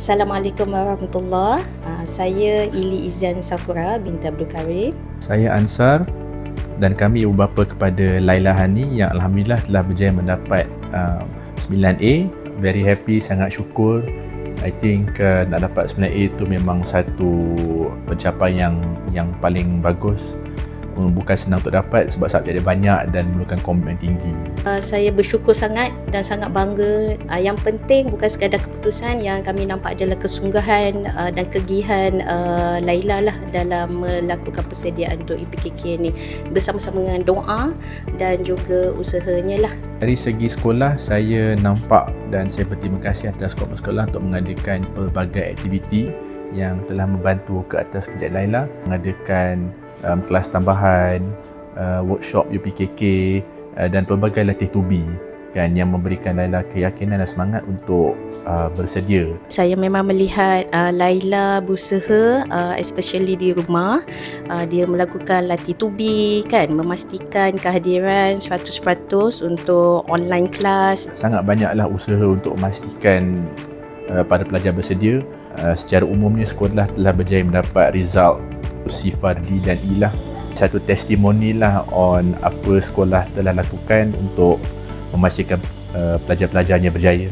Assalamualaikum warahmatullahi. Saya Ili Izan Safura binti Abdul Karim. Saya Ansar dan kami ibu bapa kepada Laila Hani yang Alhamdulillah telah berjaya mendapat 9A. Very happy, sangat syukur. I think nak dapat 9A itu memang satu pencapaian yang paling bagus. Bukan senang untuk dapat sebab subjek dia banyak dan memerlukan komitmen tinggi. Saya bersyukur sangat dan sangat bangga. Yang penting bukan sekadar keputusan, yang kami nampak adalah kesungguhan dan kegigihan Laila lah dalam melakukan persediaan untuk IPKK ni bersama-sama dengan doa dan juga usahanya lah. Dari segi sekolah, saya nampak dan saya berterima kasih atas sekolah untuk mengadakan pelbagai aktiviti yang telah membantu ke atas kerja Laila, mengadakan kelas tambahan, workshop UPKK dan pelbagai latih tubi kan, yang memberikan Laila keyakinan dan semangat untuk bersedia. Saya memang melihat Laila berusaha, especially di rumah. Dia melakukan latih tubi kan, memastikan kehadiran 100% untuk online class. Sangat banyaklah usaha untuk memastikan para pelajar bersedia. Secara umumnya sekolah telah berjaya mendapat result C, Fardi dan E lah. Satu testimoni lah on apa sekolah telah lakukan untuk memastikan pelajar-pelajarnya berjaya.